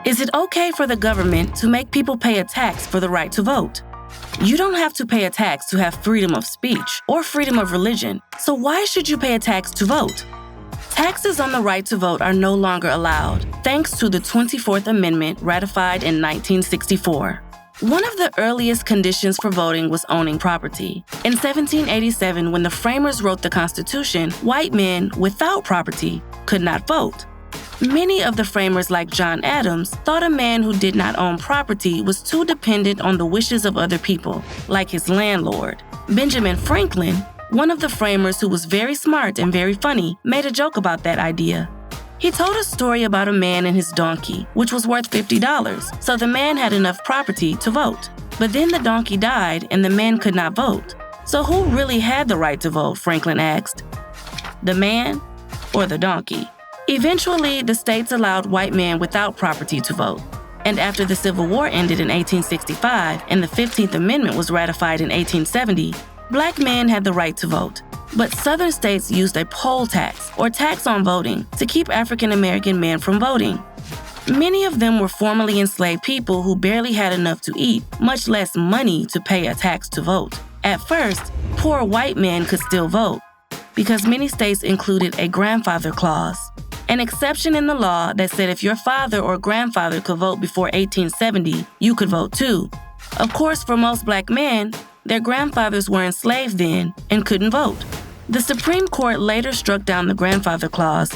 Is it okay for the government to make people pay a tax for the right to vote? You don't have to pay a tax to have freedom of speech or freedom of religion, so why should you pay a tax to vote? Taxes on the right to vote are no longer allowed, thanks to the 24th Amendment ratified in 1964. One of the earliest conditions for voting was owning property. In 1787, when the framers wrote the Constitution, white men without property could not vote. Many of the framers, like John Adams, thought a man who did not own property was too dependent on the wishes of other people, like his landlord. Benjamin Franklin, one of the framers who was very smart and very funny, made a joke about that idea. He told a story about a man and his donkey, which was worth $50, so the man had enough property to vote. But then the donkey died and the man could not vote. So who really had the right to vote, Franklin asked? The man or the donkey? Eventually, the states allowed white men without property to vote. And after the Civil War ended in 1865 and the 15th Amendment was ratified in 1870, Black men had the right to vote. But Southern states used a poll tax, or tax on voting, to keep African American men from voting. Many of them were formerly enslaved people who barely had enough to eat, much less money to pay a tax to vote. At first, poor white men could still vote, because many states included a grandfather clause, an exception in the law that said if your father or grandfather could vote before 1870, you could vote too. Of course, for most Black men, their grandfathers were enslaved then and couldn't vote. The Supreme Court later struck down the grandfather clause,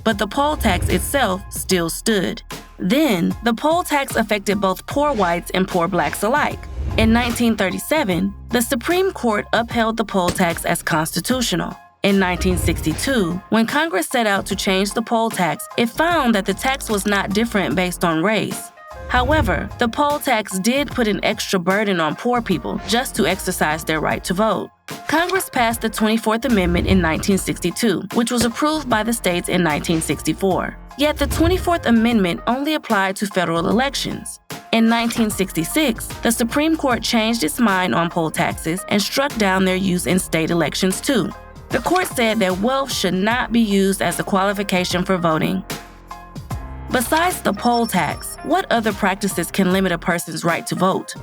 but the poll tax itself still stood. Then, the poll tax affected both poor whites and poor Blacks alike. In 1937, the Supreme Court upheld the poll tax as constitutional. In 1962, when Congress set out to change the poll tax, it found that the tax was not different based on race. However, the poll tax did put an extra burden on poor people just to exercise their right to vote. Congress passed the 24th Amendment in 1962, which was approved by the states in 1964. Yet the 24th Amendment only applied to federal elections. In 1966, the Supreme Court changed its mind on poll taxes and struck down their use in state elections too. The court said that wealth should not be used as a qualification for voting. Besides the poll tax, what other practices can limit a person's right to vote?